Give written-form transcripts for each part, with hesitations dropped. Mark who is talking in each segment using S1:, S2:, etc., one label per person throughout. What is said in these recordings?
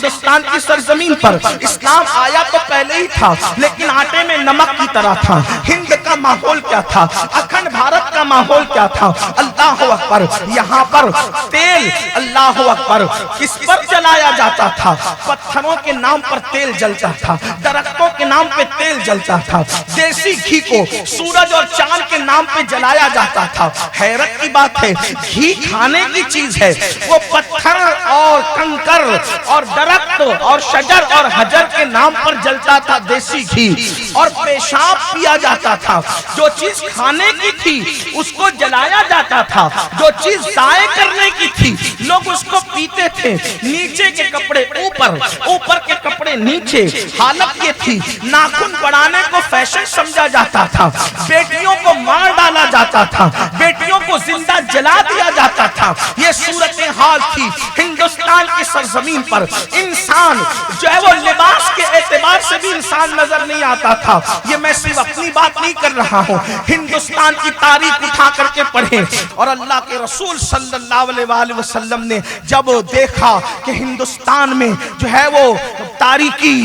S1: ہندوستان کی سرزمین پر اسلام آیا تو پہلے ہی تھا، لیکن آٹے میں نمک کی طرح تھا۔ ہند کا ماحول کیا تھا، اکھنڈ بھارت کا ماحول کیا تھا؟ اللہ اکبر، یہاں پر تیل، اللہ اکبر، کس پر جلایا جاتا تھا؟ پتھروں کے نام پر تیل جلتا تھا، درختوں کے نام پہ تیل جلتا تھا، دیسی گھی کو سورج اور چاند کے نام پہ جلایا جاتا تھا۔ حیرت کی بات ہے، گھی کھانے کی چیز ہے، وہ پتھر اور کنکر اور درخت اور شجر اور حجر کے نام پر جلتا تھا دیسی گھی، اور پیشاب پیا جاتا تھا۔ جو چیز کھانے کی تھی اس کو جلایا جاتا تھا، جو چیز ضائع کرنے کی تھی لوگ اس کو پیتے تھے۔ نیچے کے کپڑے اوپر، اوپر کے کپڑے نیچے، حالت یہ تھی۔ ناخن بڑھانے کو فیشن سمجھا جاتا تھا، بیٹیوں کو مار ڈالا جاتا تھا، بیٹیوں کو زندہ جلا دیا جاتا تھا۔ یہ صورتحال تھی ہندوستان کی سرزمین پر۔ انسان جو ہے وہ لباس کے اعتبار سے بھی انسان نظر نہیں آتا تھا۔ یہ میں صرف اپنی بات نہیں کر رہا ہوں، ہندوستان کی تاریخ اٹھا کر کے پڑھیں۔ اور اللہ کے رسول صلی اللہ علیہ وآلہ وسلم نے جب دیکھا کہ ہندوستان میں جو ہے وہ تاریکی،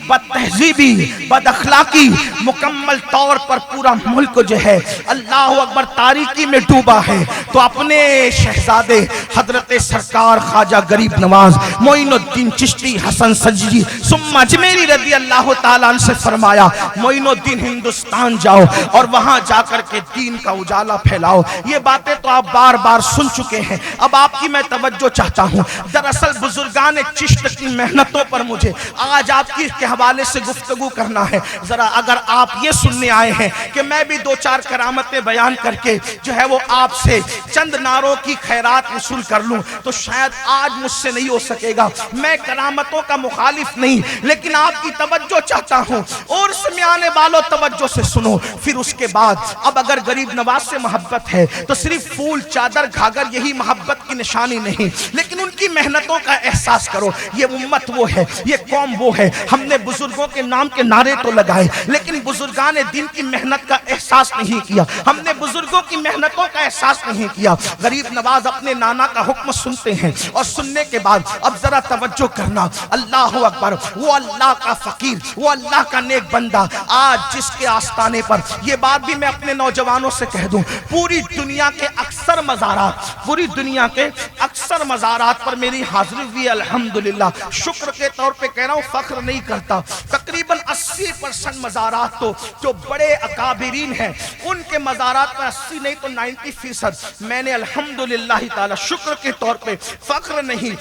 S1: بد تہذیبی، بد اخلاقی مکمل طور پر پورا ملک جو ہے اللہ اکبر تاریکی میں ڈوبا ہے، تو اپنے شہزادے حضرت سرکار خواجہ غریب نواز معین الدین چشتی حسن سجدی ثم اجمیری رضی اللہ تعالیٰ عنہ سے فرمایا، معین الدین ہندوستان جاؤ اور وہاں جا کر کے دین کا اجالا پھیلاؤ۔ یہ باتیں تو آپ بار بار سن چکے ہیں، اب آپ کی میں توجہ چاہتا ہوں۔ دراصل بزرگان چشت کی محنتوں پر مجھے آج آپ کی حوالے سے گفتگو کرنا ہے۔ ذرا اگر آپ یہ سننے آئے ہیں کہ میں بھی دو چار کرامتیں بیان کر کے جو ہے وہ آپ سے چند نعروں کی خیرات وصول کر لوں تو شاید آج مجھ سے نہیں ہو سکے گا۔ میں کرامتوں کا مخالف نہیں، لیکن آپ کی توجہ چاہتا ہوں، اور اس میں آنے والوں توجہ سے سنو۔ پھر اس کے بعد اب اگر غریب نواز سے محبت ہے تو صرف پھول، چادر، گھاگر یہی محبت کی نشانی نہیں، لیکن ان کی محنتوں کا احساس کرو۔ یہ امت وہ ہے، یہ قوم وہ ہے۔ ہم نے بزرگوں کے نام کے نعرے تو لگائے، لیکن بزرگان دین کی محنت کا احساس نہیں کیا، ہم نے بزرگوں کی محنتوں کا احساس نہیں کیا۔ غریب نواز اپنے نانا کا حکم سنتے ہیں، اور سننے کے بعد اب ذرا توجہ کرنا، اللہ اکبر، وہ اللہ کا فقیر، وہ اللہ کا نیک بندہ آج جس کے آستانے پر، یہ بات بھی میں اپنے نوجوانوں سے کہہ دوں، پوری دنیا کے اکثر مزارات، پوری دنیا کے اکثر مزارات پر میری حاضری ہوئی الحمدللہ، شکر کے طور پہ کہہ رہا ہوں، فخر نہیں کرتا۔ تقریباً 80% مزارات تو جو بڑے اکابرین ہیں ان کے مزارات میں 80 نہیں تو 90% میں نے الحمدللہ تعالی شکر کے طور پہ، فخر نہیں،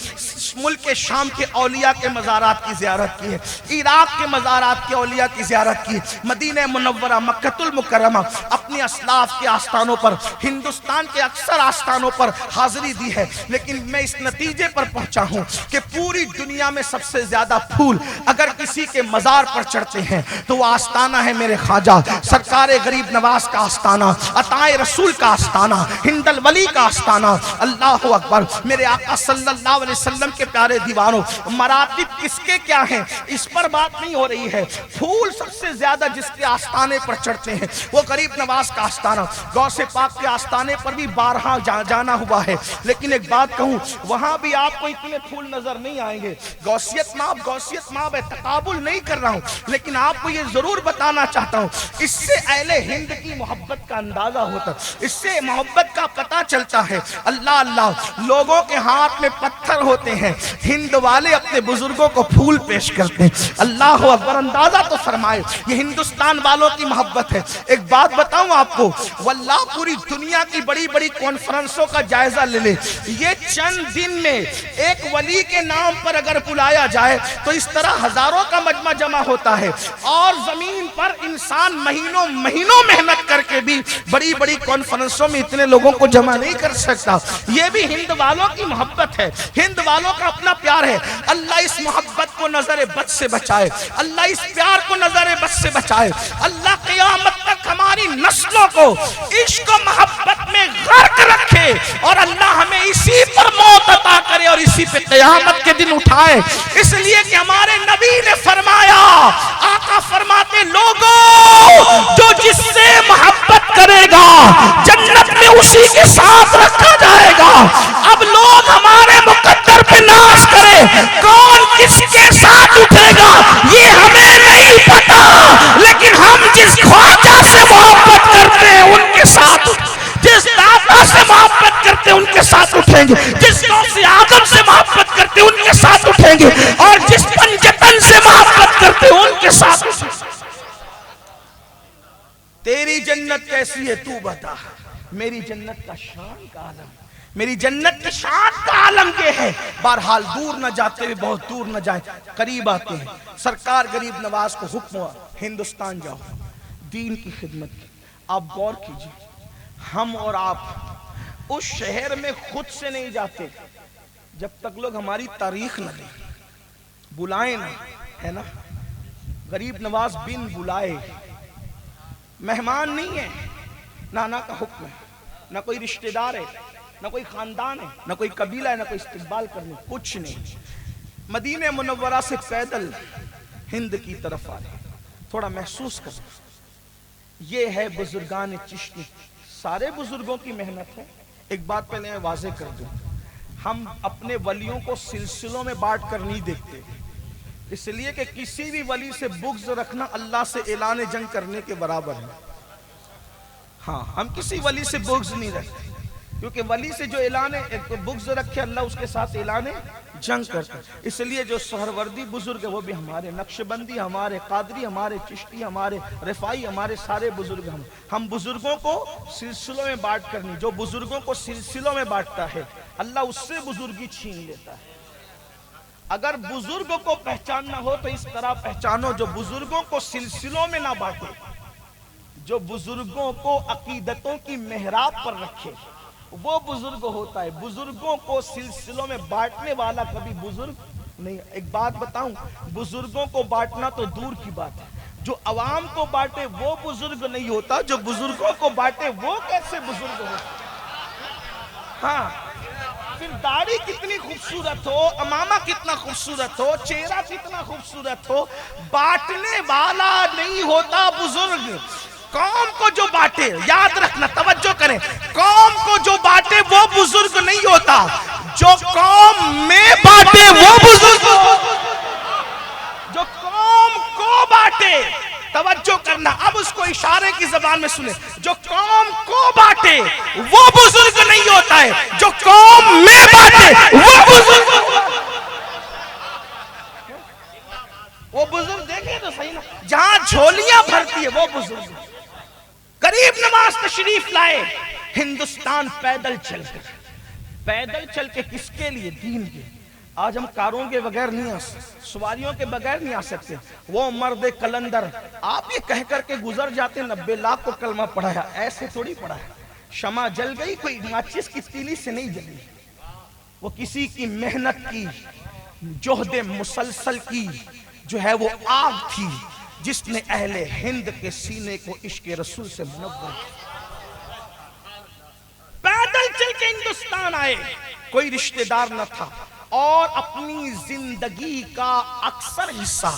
S1: ملک شام کے اولیاء کے مزارات کی زیارت کی ہے، عراق کے مزارات کے اولیاء کی زیارت کی، مدینہ منورہ، مکہ المکرمہ، اپنی اسلاف کے آستانوں پر، ہندوستان کے اکثر آستانوں پر حاضری دی ہے۔ لیکن میں اس نتیجے پر پہنچا ہوں کہ پوری دنیا میں سب سے زیادہ پھول اگر کسی کے مزار پر چڑھتے ہیں تو وہ آستانہ ہے میرے خواجہ سرکار غریب نواز کا آستانہ، عطائے رسول کا آستانہ، ہند الولی کا آستانہ۔ اللہ اکبر، میرے آقا صلی اللہ علیہ وسلم کے پیارے دیوانوں، مراتب کس کے کیا ہیں اس پر بات نہیں ہو رہی ہے، پھول سب سے زیادہ جس کے آستانے پر چڑھتے ہیں وہ غریب نواز کا آستانہ۔ غوث پاک کے آستانے پر بھی بارہا جانا ہوا ہے، لیکن ایک بات کہوں، وہاں بھی آپ کو اتنے پھول نظر نہیں آئیں گے۔ غوثیت ماب ہے، تقابل نہیں کر رہا ہوں، لیکن آپ کو یہ ضرور بتانا چاہتا ہوں، اس سے اہل ہند کی محبت کا اندازہ ہوتا ہے، اس سے محبت کا پتہ چلتا ہے۔ اللہ اللہ، لوگوں کے ہاتھ میں پتھر ہوتے ہیں، ہند والے اپنے بزرگوں کو پھول پیش کرتے ہیں۔ اللہ اکبر، اندازہ تو فرمائے، یہ ہندوستان والوں کی محبت ہے۔ ایک بات بتاؤں آپ کو، واللہ پوری دنیا کی بڑی بڑی کانفرنسوں کا جائزہ لے لے، یہ چند دن میں ایک ولی کے نام پر اگر بلایا جائے تو اس طرح ہزاروں کا مجمع جمع ہوتا ہے، اور زمین پر انسان مہینوں محنت کر کے بھی بڑی بڑی کانفرنسوں میں اتنے لوگوں کو جمع نہیں کر سکتا۔ یہ بھی ہند والوں کی محبت ہے، ہند والوں کا اپنا پیار ہے۔ اللہ اس محبت کو نظر بد سے بچائے، اللہ اس پیار کو نظر بد سے بچائے، اللہ قیامت تک ہماری نسلوں کو عشق و محبت میں غرق رکھے، اور اللہ ہمیں اسی پر موت عطا کرے اور اسی پہ قیامت کے دن اٹھائے۔ اس لیے کہ ہمارے نبی نے فرمایا، آقا فرماتے لوگوں جو جس سے محبت کرے گا جنت میں اسی کے ساتھ رکھا جائے گا۔ اب لوگ ہمارے مقدر پہ ناز کرے، کون کس کے اٹھیں گے اور جس پنجتن سے محبت کرتے ہو ان کے ساتھ. تیری جنت کیسی ہے تو بتا. میری جنت کا شان کا عالم, میری جنت کی شان کا عالم یہ ہے. بہرحال دور نہ جاتے ہوئے بہت دور نہ جائیں, قریب آتے ہیں. سرکار غریب نواز کو حکم ہوا ہندوستان جاؤ دین کی خدمت کی. آپ غور کیجئے, ہم اور آپ اس شہر میں خود سے نہیں جاتے جب تک لوگ ہماری تاریخ نہ لیں, بلائیں نہ, ہے نا. غریب نواز بن بلائے مہمان نہیں ہے, نانا کا حکم ہے, نہ کوئی رشتہ دار ہے, نہ کوئی خاندان ہے, نہ کوئی قبیلہ ہے, نہ کوئی استقبال کرنے, کچھ نہیں. مدینہ منورہ سے پیدل ہند کی طرف آ رہے. تھوڑا محسوس کریں, یہ ہے بزرگان چشتی. سارے بزرگوں کی محنت ہے. ایک بات پہلے میں واضح کر دوں, ہم اپنے ولیوں کو سلسلوں میں بانٹ کر نہیں دیکھتے, اس لیے کہ کسی بھی ولی سے بغض رکھنا اللہ سے اعلان جنگ کرنے کے برابر ہے. ہاں, ہم کسی ولی سے بغض نہیں رکھتے, کیونکہ ولی سے جو اعلان بغض رکھے اللہ اس کے ساتھ اعلان جنگ کرتا ہے. اس لیے جو سہروردی بزرگ ہے وہ بھی ہمارے, نقشبندی ہمارے, قادری ہمارے, چشتی ہمارے, رفائی ہمارے, سارے بزرگ ہم بزرگوں کو سلسلوں میں بانٹ کر نہیں. جو بزرگوں کو سلسلوں میں بانٹتا ہے اللہ اس سے بزرگی چھین لیتا ہے. اگر بزرگوں کو پہچاننا ہو تو اس طرح پہچانو, جو بزرگوں کو سلسلوں میں نہ بانٹے, جو بزرگوں کو عقیدتوں کی محراب پر رکھے وہ بزرگ ہوتا ہے. بزرگوں کو سلسلوں میں بانٹنے والا کبھی بزرگ نہیں. ایک بات بتاؤں, بزرگوں کو بانٹنا تو دور کی بات ہے, جو عوام کو بانٹے وہ بزرگ نہیں ہوتا, جو بزرگوں کو بانٹے وہ کیسے بزرگ ہوتا. ہاں, پھر داڑھی کتنی خوبصورت ہو, امامہ کتنا خوبصورت ہو, چہرہ کتنا خوبصورت ہو, بانٹنے والا نہیں ہوتا بزرگ. قوم کو جو بانٹے, یاد رکھنا, توجہ کریں, قوم کو جو بانٹے وہ بزرگ نہیں ہوتا, جو قوم میں بانٹے وہ بزرگ. جو قوم کو بانٹے, توجہ کرنا, اب اس کو اشارے کی زبان میں سنیں, جو قوم کو بانٹے وہ بزرگ نہیں ہوتا ہے, جو قوم میں بانٹے وہ بزرگ. وہ بزرگ دیکھیں تو صحیح نا, جہاں جھولیاں بھرتی ہے وہ بزرگ. غریب نواز تشریف لائے ہندوستان پیدل چل کر. پیدل چل کے کس کے لیے؟ دین کے. آج ہم کاروں کے بغیر نہیں آ سکتے, سواریوں کے بغیر نہیں آ سکتے. وہ مرد کلندر آپ یہ کہہ کر کے گزر جاتے 90 لاکھ کو کلمہ پڑھایا, ایسے تھوڑی پڑھایا. شمع جل گئی, کوئی ماچس کی تیلی سے نہیں جلی, وہ کسی کی محنت کی, جہد مسلسل کی جو ہے وہ آگ تھی جس نے اہل ہند کے سینے کو عشق رسول سے منور کیا. پیدل چل کے ہندوستان آئے, کوئی رشتہ دار نہ تھا, اور اپنی زندگی کا اکثر حصہ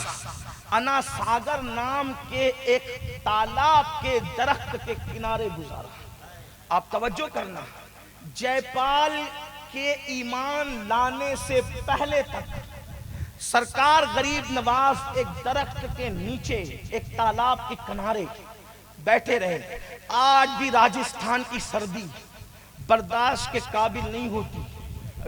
S1: انا ساگر نام کے ایک تالاب کے درخت کے کنارے گزارا. آپ توجہ کرنا, جے پال کے ایمان لانے سے پہلے تک سرکار غریب نواز ایک درخت کے نیچے ایک تالاب کے کنارے بیٹھے رہے. آج بھی راجستھان کی سردی برداشت کے قابل نہیں ہوتی.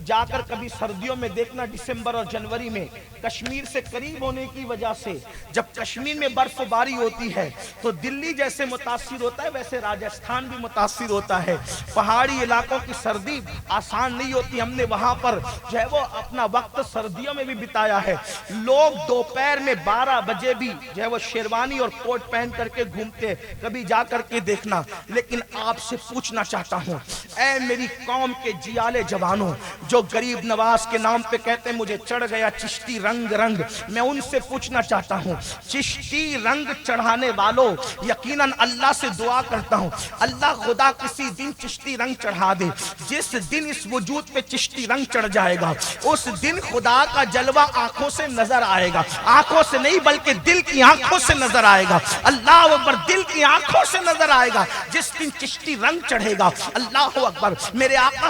S1: جا کر کبھی سردیوں میں دیکھنا, دسمبر اور جنوری میں کشمیر سے قریب ہونے کی وجہ سے جب کشمیر میں برف باری ہوتی ہے تو دلی جیسے متاثر ہوتا ہے ویسے راجستھان بھی متاثر ہوتا ہے. پہاڑی علاقوں کی سردی آسان نہیں ہوتی. ہم نے وہاں پر جو ہے وہ اپنا وقت سردیوں میں بھی بتایا ہے. لوگ دوپہر میں 12 بجے بھی جو ہے وہ شیروانی اور کوٹ پہن کر کے گھومتے, کبھی جا کر کے دیکھنا. لیکن آپ سے پوچھنا چاہتا ہوں, اے میری قوم کے جیالے جوانوں جو غریب نواز کے نام پہ کہتے ہیں مجھے چڑھ گیا چشتی رنگ رنگ, میں ان سے پوچھنا چاہتا ہوں, چشتی رنگ چڑھانے والوں یقیناً اللہ سے دعا کرتا ہوں اللہ خدا کسی دن چشتی رنگ چڑھا دے. جس دن اس وجود پہ چشتی رنگ چڑھ جائے گا اس دن خدا کا جلوہ آنکھوں سے نظر آئے گا, آنکھوں سے نہیں بلکہ دل کی آنکھوں سے نظر آئے گا. اللہ اکبر, دل کی آنکھوں سے نظر آئے گا جس دن چشتی رنگ چڑھے گا. اللہ اکبر. میرے آقا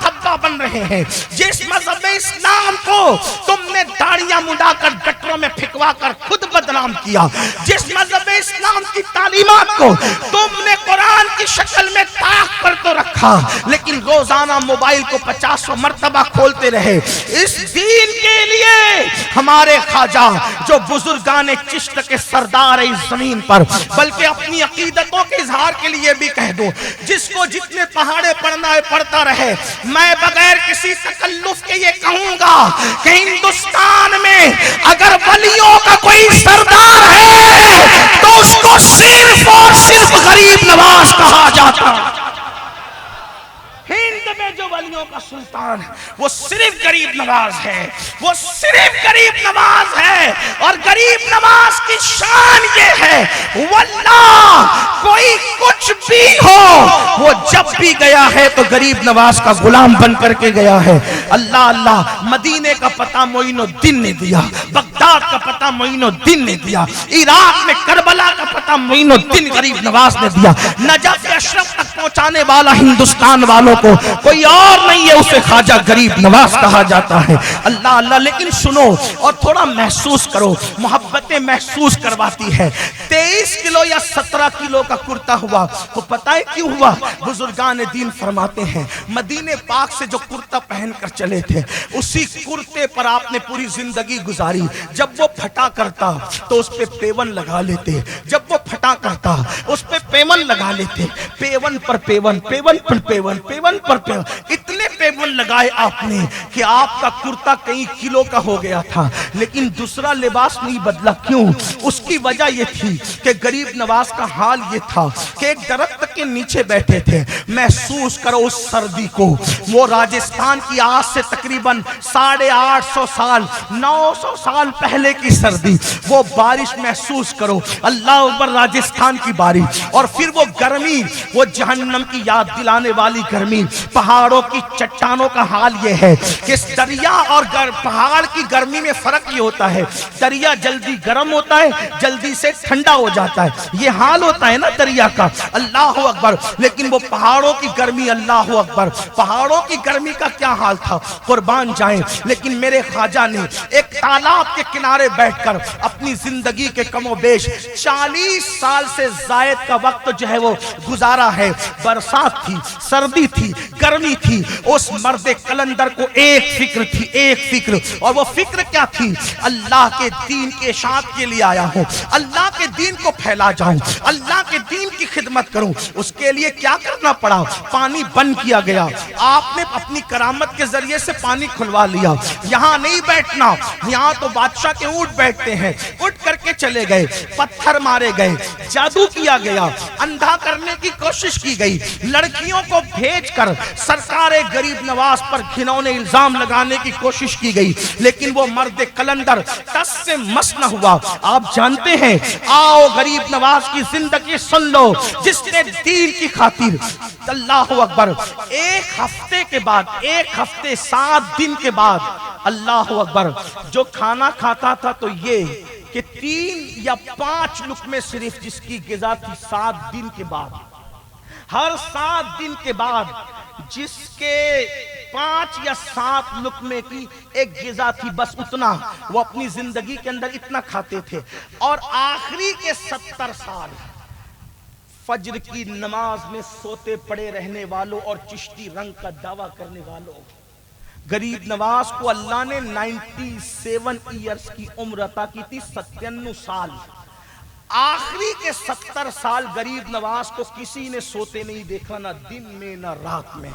S1: دھبا بن رہے ہیں، جس مذہب اسلام کو تم نے داڑیاں مڈا کر گٹروں میں پھکوا کر خود بدنام کیا، جس مذہب اسلام کی تعلیمات کو تم نے قرآن کی شکل میں طاق پر تو رکھا لیکن روزانہ موبائل کو 50 مرتبہ کھولتے رہے، اس دین کے لیے ہمارے خواجہ جو بزرگان چشت کے سردار اس زمین پر، بلکہ اپنی عقیدتوں کے اظہار کے لیے بھی کہہ دو، جس کو جتنے پہاڑے پڑھنا ہے پڑھتا رہے، میں بغیر کسی تکلف کے یہ کہوں گا کہ ہندوستان میں اگر ولیوں کا کوئی سردار ہے تو اس کو صرف اور صرف غریب نواز کہا جاتا ہے۔ ہند میں جو ولیوں کا سلطان وہ صرف غریب نواز ہے، وہ صرف غریب نواز ہے، اور غریب نواز کی شان یہ ہے واللہ کوئی کچھ بھی ہو وہ جب بھی گیا ہے تو غریب نواز کا غلام بن کر کے گیا ہے۔ اللہ اللہ، مدینے کا پتہ معین الدین نے دیا، بغداد کا پتہ معین الدین نے دیا، عراق میں کربلا کا پتہ معین الدین غریب نواز نے دیا، نجف اشرف تک پہنچانے والا ہندوستان والوں کو کوئی اور نہیں ہے، اسے خواجہ غریب نواز کہا جاتا ہے۔ اللہ اللہ، لیکن سنو اور تھوڑا محسوس کرو، محبتیں محسوس کرواتی ہے۔ 23 کلو یا 17 کلو کا کرتا ہوا، وہ پتہ ہے کیوں ہوا؟ بزرگان دین فرماتے ہیں مدینے پاک سے جو کرتا پہن کر چلے تھے اسی کرتے پر آپ نے پوری زندگی گزاری، جب وہ پھٹا کرتا تو اس پہ پیون لگا لیتے، جب وہ پھٹا کرتا اس پہ پیون لگا لیتے، پیون پر پیون، پیون پر پیون، پیون پر پیون، اتنے پیون لگائے آپ نے کہ آپ کا کرتا کئی کلو کا ہو گیا تھا لیکن دوسرا لباس نہیں بدلا۔ کیوں؟ اس کی وجہ یہ تھی کہ غریب نواز کا حال یہ تھا کہ ایک درخت کے نیچے بیٹھے تھے۔ محسوس کرو اس سردی کو، وہ راجستھان کی آج سے تقریباً 850 سال 900 سال پہلے کی سردی، وہ بارش محسوس کرو، اللہ اکبر، راجستھان کی بارش، اور پھر وہ گرمی، وہ جہنم کی یاد دلانے والی گرمی۔ پہاڑوں کی چٹانوں کا حال یہ ہے کہ دریا اور پہاڑ کی گرمی میں فرق یہ ہوتا ہے، دریا جلدی گرم ہوتا ہے، جلدی سے ٹھنڈا ہو جاتا ہے، یہ حال ہوتا ہے نا دریا کا، اللہ اکبر، لیکن وہ پہاڑوں کی گرمی، اللہ اکبر، پہاڑوں کی گرمی کا کیا حال تھا، قربان جائیں۔ لیکن میرے خواجہ نے ایک تالاب کے کنارے بیٹھ کر اپنی زندگی کے کم و بیش 40 سال سے زائد کا وقت جو ہے وہ گزارا ہے۔ برسات تھی، سردی تھی، گرمی تھی، اس مرد کلندر کو ایک فکر تھی، ایک فکر، اور وہ فکر کیا تھی؟ اللہ کے دین کے اشاعت کے لیے آیا ہوں، اللہ کے دین کو پھیلا جاؤں، اللہ کے دین کی خدمت کروں۔ اس کے لیے کیا کرنا پڑا؟ پانی بند کیا گیا، آپ نے اپنی کرامت کے ذریعے سے پانی کھلوا لیا۔ یہاں نہیں بیٹھنا، یہاں تو بادشاہ کے اونٹ بیٹھتے ہیں، اٹھ کر کے چلے گئے، پتھر مارے گئے، جادو کیا گیا، اندھا کرنے کی کوشش کی گئی، لڑکیوں کو بھیج کر سرکار غریب نواز پر گھنونے الزام لگانے کی کوشش کی گئی، لیکن وہ مرد کلندر ٹس سے مس نہ ہوا۔ آپ جانتے ہیں، آؤ غریب نواز کی زندگی سن لو، جس نے دین کی خاطر، اللہ اکبر، ایک ہفتے کے بعد، ایک ہفتے 7 دن کے بعد، اللہ اکبر، جو کھانا کھاتا تھا تو یہ کہ 3 یا 5 لقمے صرف جس کی غذا تھی 7 دن کے بعد، ہر 7 دن کے بعد جس کے 5 یا 7 لقمے کی ایک غذا تھی، بس اتنا وہ اپنی زندگی کے اندر اتنا کھاتے تھے۔ اور آخری کے 70 سال فجر کی نماز میں سوتے پڑے رہنے والوں اور چشتی رنگ کا دعویٰ کرنے والوں، غریب نواز کو اللہ نے 97 ایئرز کی عمر عطا کی تھی، 97 سال۔ آخری کے 70 سال غریب نواز کو کسی نے سوتے نہیں دیکھا، نہ دن میں نہ رات میں،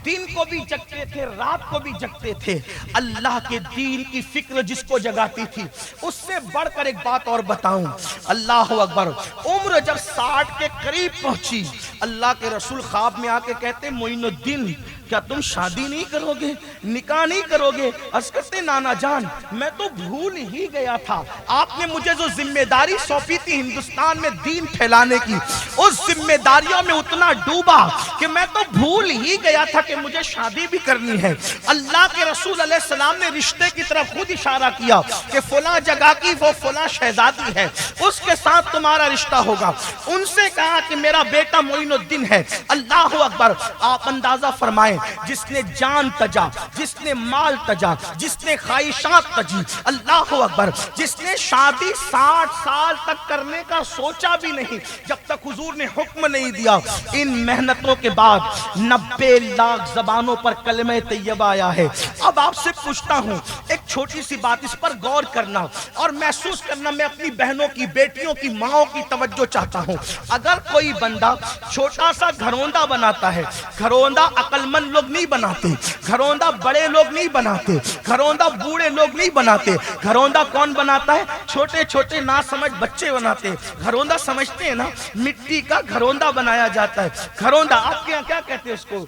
S1: دن کو بھی جگتے تھے، رات کو بھی جگتے تھے، اللہ کے دین کی فکر جس کو جگاتی تھی۔ اس سے بڑھ کر ایک بات اور بتاؤں، اللہ اکبر، عمر جب 60 کے قریب پہنچی، اللہ کے رسول خواب میں آ کے کہتے معین الدین کیا تم شادی نہیں کرو گے، نکاح نہیں کرو گے؟ عرض کرتے نانا جان میں تو بھول ہی گیا تھا، آپ نے مجھے جو ذمہ داری سونپی تھی ہندوستان میں دین پھیلانے کی، اس ذمہ داریوں میں اتنا ڈوبا کہ میں تو بھول ہی گیا تھا کہ مجھے شادی بھی کرنی ہے۔ اللہ کے رسول علیہ السلام نے رشتے کی طرف خود اشارہ کیا کہ فلاں جگہ کی وہ فلاں شہزادی ہے، اس کے ساتھ تمہارا رشتہ ہوگا۔ ان سے کہا کہ میرا بیٹا معین الدین ہے۔ اللہ اکبر، آپ اندازہ فرمائیں فرمائیں جس نے جان تجا، جس نے مال تجا، جس نے خواہشات تجی، اللہ اکبر، جس نے شادی 60 سال تک کرنے کا سوچا بھی نہیں جب تک حضور نے حکم نہیں دیا، ان محنتوں کے بعد 90 لاکھ زبانوں پر کلمہ طیبہ آیا ہے۔ اب آپ سے پوچھتا ہوں ایک چھوٹی سی بات، اس پر غور کرنا اور محسوس کرنا، میں اپنی بہنوں کی، بیٹیوں کی، ماؤں کی توجہ چاہتا ہوں۔ اگر کوئی بندہ چھوٹا سا گھروندہ بناتا ہے، گھروندہ عقل مند لوگ نہیں بناتے، گھروندہ بڑے لوگ نہیں بناتے، گھروندہ بوڑھے لوگ نہیں بناتے، گھروندہ کون بناتا ہے؟ چھوٹے چھوٹے ناسمجھ بچے بناتے ہیں۔ گھروندہ سمجھتے ہیں نا، مٹی کا گھروندہ بنایا جاتا ہے۔ گھروندہ آپ کے یہاں کیا کہتے ہیں اس کو؟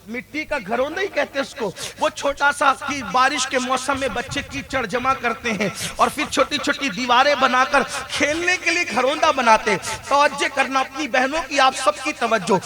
S1: مٹی کا گھروندہ ہی کہتے ہیں اس کو۔ وہ چھوٹا سا کی بارش کے موسم میں بچے کیچڑ جمع کرتے ہیں اور پھر چھوٹی چھوٹی دیواریں بنا کر کھیلنے کے لیے گھروندہ بناتے۔ توجہ کرنا اپنی بہنوں کی، آپ سب کی توجہ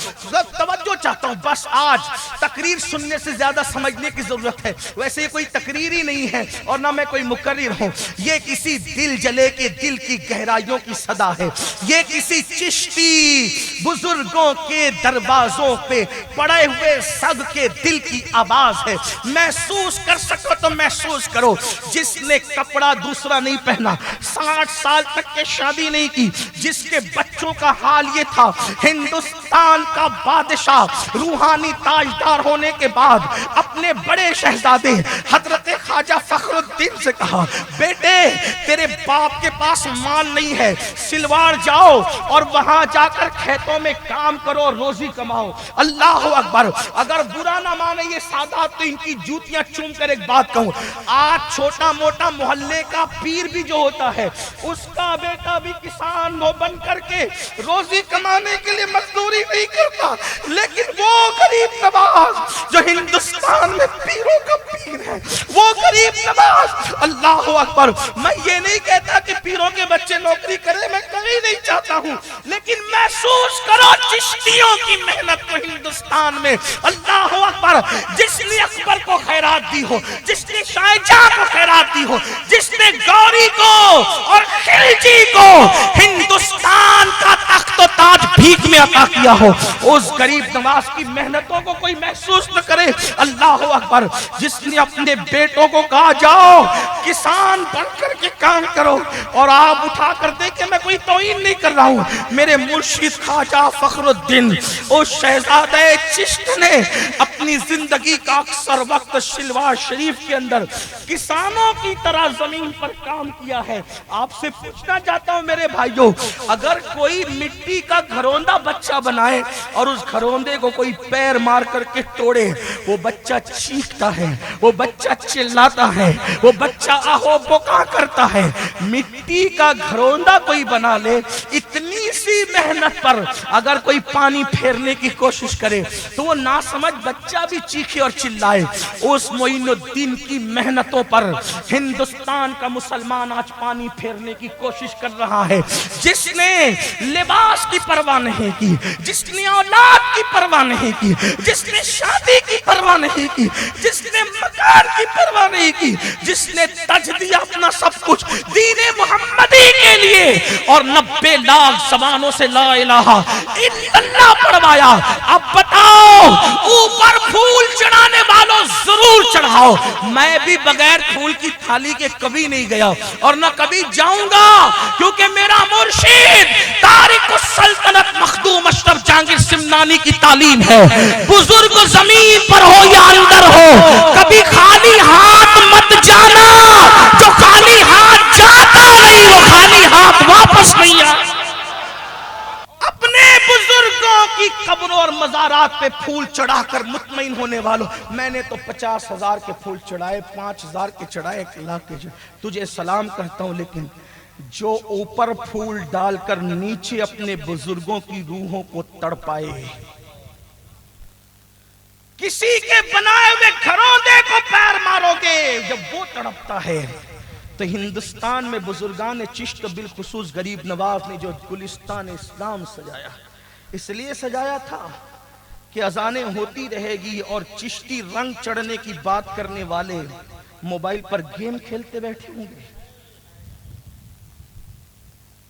S1: چاہتا ہوں۔ بس آج تقریر سننے سے زیادہ سمجھنے کی ضرورت ہے، ویسے یہ کوئی تقریر ہی نہیں ہے اور نہ میں کوئی مقرر ہوں، یہ کسی دل جلے کے دل کی گہرائیوں کی صدا ہے، یہ کسی چشتی بزرگوں کے دروازوں پہ پڑے ہوئے سگ کے دل کی آواز ہے۔ محسوس کر سکو تو محسوس کرو، جس نے کپڑا دوسرا نہیں پہنا، 60 سال تک کے شادی نہیں کی، جس کے بچوں کا حال یہ تھا، ہندوستان کا بادشاہ روحانی تاجدار ہونے کے بعد اپنے بڑے شہزادے حضرت خواجہ فخر الدین سے کہا، بیٹے تیرے باپ کے پاس مال نہیں ہے، سلوار جاؤ اور وہاں جا کر کھیتوں میں کام کرو، روزی کماؤ۔ اللہ اکبر۔ اگر برا نہ مانے یہ سادات تو ان کی جوتیاں چوم کر ایک بات کہوں، آج چھوٹا موٹا محلے کا پیر بھی جو ہوتا ہے، اس کا بیٹا بھی کسان ہو بن کر کے روزی کمانے کے لیے مزدوری نہیں کرتا، لیکن وہ غریب نواز جو ہندوستان میں پیروں کا پیر ہے، وہ غریب نواز، اللہ اکبر۔ میں یہ نہیں کہتا کہ پیروں کے بچے نوکری کریں، میں کبھی نہیں چاہتا ہوں، لیکن محسوس کرو چشتیوں کی محنت کو ہندوستان میں۔ اللہ اکبر۔ جس نے اکبر کو خیرات دی ہو، جس نے شاہ جہاں کو خیرات دی ہو، جس نے گوری کو اور خلجی کو ہندوستان کا تخت و تاج بھیک میں عطا کیا ہو، اس غریب نواز کی محنتوں کو کوئی محسوس نہ کرے۔ اللہ اکبر۔ جس نے اپنے بیٹوں کو کہا جاؤ کسان بن کر کے کام کرو، اور آپ اٹھا کر دیکھیں میں کوئی توہین نہیں کر رہا ہوں، میرے مرشد خواجہ فخر الدین اس شہزادہ چشت نے اپنی زندگی کا اکثر وقت شلوار شریف کے اندر کسانوں کی طرح زمین پر کام کیا ہے۔ آپ سے پوچھنا چاہتا ہوں میرے بھائیوں، اگر کوئی مٹی کا گھروندہ بچہ بنائے اور اس گھروندے کو کوئی پیر مار کر کے توڑے، وہ بچہ چیختا ہے، وہ بچہ چلاتا ہے، وہ بچہ آہو بکا کرتا ہے۔ مٹی کا گھروندہ کوئی بنا لے، اتنی سی محنت پر اگر کوئی پانی پھیرنے کی کوشش کرے تو وہ ناسمجھ بچہ بھی چیخے اور چلائے۔ اس معین الدین کی محنتوں پر ہندوستان کا مسلمان آج پانی پھیرنے کی کوشش کر رہا ہے۔ جس نے لباس کی پرواہ نہیں کی، جس نے اولاد کی پرواہ نہیں کی، جس نے شادی کی پرواہ نہیں کی، جس نے مکان کی پرواہ نہیں کی، جس نے تج دیا اپنا سب کچھ دین محمدی کے لیے اور 90 لاکھ زبانوں سے لا الہ الا اللہ پڑھوایا۔ اب بتاؤ، اوپر پھول چڑھانے والوں ضرور چڑھاؤ، میں بھی بغیر پھول کی تھالی کے کبھی نہیں گیا اور نہ کبھی جاؤں گا، کیونکہ میرا مرشد تارک السلطنت مخدوم اشرف جہانگیر سمنانی کی تعلیم ہے، بزرگ زمین پر ہو یا اندر ہو، کبھی خالی ہاتھ مت جانا، جو خالی ہاتھ جاتا نہیں وہ خالی ہاتھ واپس نہیں آتا۔ اپنے بزرگوں کی قبروں اور مزارات پہ پھول چڑھا کر مطمئن ہونے والوں، میں نے تو 50,000 کے پھول چڑھائے، 5,000 کے چڑھائے، 1,00,000 کے چڑھائے، تجھے سلام کرتا ہوں، لیکن جو اوپر پھول ڈال کر نیچے اپنے بزرگوں کی روحوں کو تڑپائے، کسی کے بنائے ہوئے گھروندے کو پیر مارو گے جب وہ تڑپتا ہے، تو ہندوستان میں بزرگان چشت بالخصوص غریب نواز نے جو گلستان اسلام سجایا، اس لیے سجایا تھا کہ اذانیں ہوتی رہے گی اور چشتی رنگ چڑھنے کی بات کرنے والے موبائل پر گیم کھیلتے بیٹھے ہوں گے۔